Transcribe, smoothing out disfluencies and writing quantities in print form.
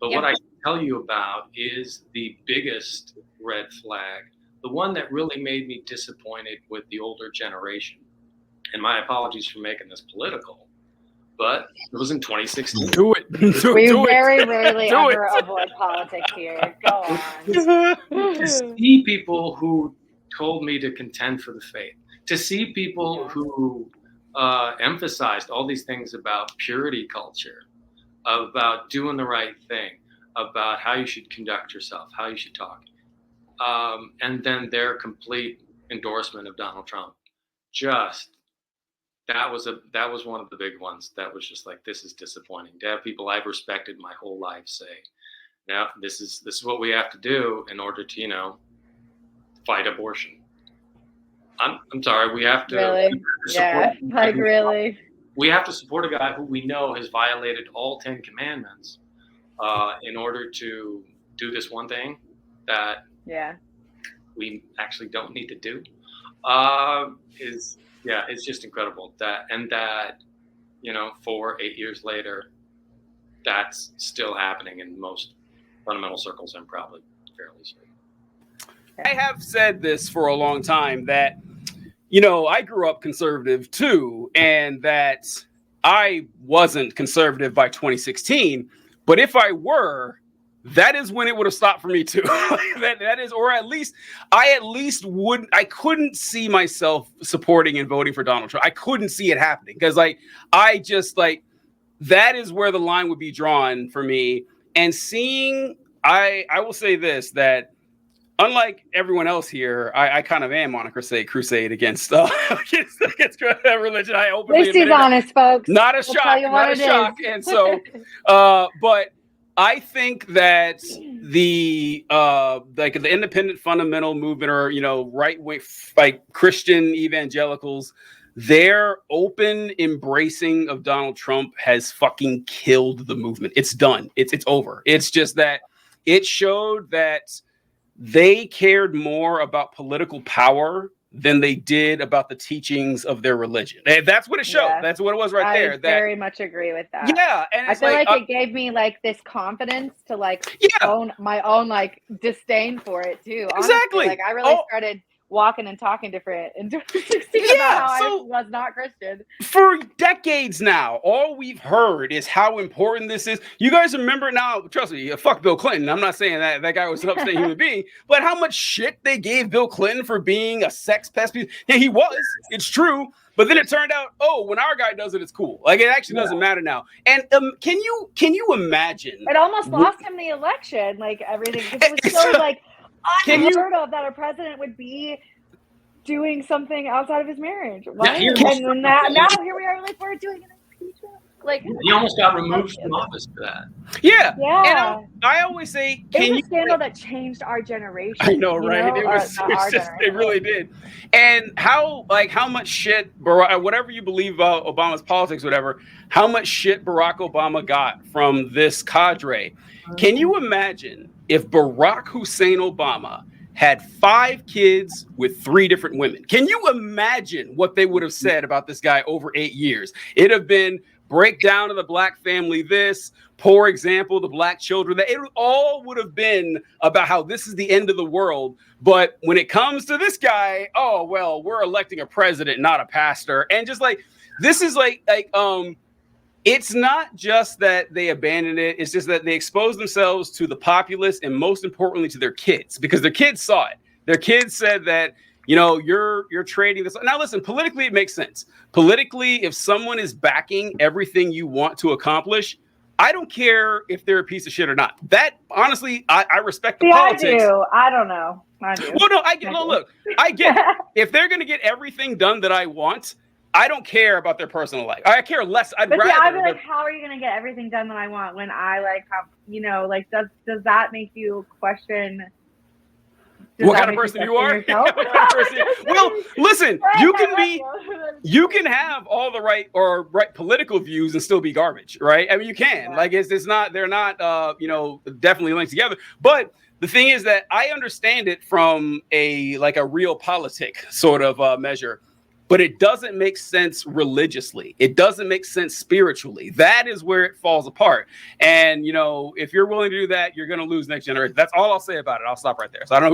But what I can tell you about is the biggest red flag, the one that really made me disappointed with the older generation. And my apologies for making this political, but it was in 2016. Do it. We very rarely ever avoid politics here. Go on. To see people who told me to contend for the faith, to see people who emphasized all these things about purity culture, about doing the right thing, about how you should conduct yourself, how you should talk, and then their complete endorsement of Donald Trump. That was one of the big ones. That was just like, this is disappointing. To have people I've respected my whole life say, "Now this is what we have to do in order to fight abortion." I'm sorry, we have to really, really. We have to support a guy who we know has violated all 10 commandments in order to do this one thing that we actually don't need to do. It's just incredible that 8 years later, that's still happening in most fundamental circles. I'm probably fairly certain. I have said this for a long time that, I grew up conservative too, and that I wasn't conservative by 2016. But if I were, that is when it would have stopped for me too. that is, or at least I couldn't see myself supporting and voting for Donald Trump. I couldn't see it happening because that is where the line would be drawn for me. And seeing, I will say this, that unlike everyone else here, I kind of am on a crusade against religion. I openly admit he's honest, folks. Not a shock. And so, but I think that the independent fundamental movement, or right wing, like Christian evangelicals, their open embracing of Donald Trump has fucking killed the movement. It's done. It's over. It's just that it showed that they cared more about political power than they did about the teachings of their religion. And that's what it showed. Yeah. That's what it was there. I very much agree with that. Yeah. And I feel like it gave me this confidence to own my own disdain for it too. Honestly, exactly. I really started walking and talking different in 2016 about how I was not Christian. For decades now, all we've heard is how important this is. You guys remember now, trust me, fuck Bill Clinton. I'm not saying that guy was an upstate human being, but how much shit they gave Bill Clinton for being a sex pest. Yeah, he was. It's true. But then it turned out, when our guy does it, it's cool. It actually doesn't matter now. And can you imagine? It almost lost him the election, everything. It was so unheard of that a president would be doing something outside of his marriage. Right? And now here we are, we're doing an impeachment. He almost got removed from office for that. Yeah. And I always say, it was a scandal that changed our generation. I know, right? It really did. And how much shit, whatever you believe about Obama's politics, whatever, how much shit Barack Obama got from this cadre. Can you imagine if Barack Hussein Obama had 5 kids with 3 different women? Can you imagine what they would have said about this guy over 8 years? It'd have been breakdown of the black family, this poor example, the black children, that it all would have been about how this is the end of the world. But when it comes to this guy, we're electing a president, not a pastor. And just this is it's not just that they abandoned it. It's just that they exposed themselves to the populace and most importantly to their kids, because their kids saw it. Their kids said that, you're trading this. Now, listen, politically, it makes sense. Politically, if someone is backing everything you want to accomplish, I don't care if they're a piece of shit or not. That, honestly, I respect the politics. I do. I don't know. I do. Well, no, I get it. If they're going to get everything done that I want, I don't care about their personal life. I care less. I'd rather. I'd be how are you going to get everything done that I want when I have, does that make you question what kind of person you are? Well, listen, you can have all the right political views and still be garbage, right? I mean, you can. Yeah. They're not definitely linked together. But the thing is that I understand it from a real politic sort of measure. but it doesn't make sense religiously. It doesn't make sense spiritually. That is where it falls apart. And, if you're willing to do that, you're going to lose next generation. That's all I'll say about it. I'll stop right there. So I don't know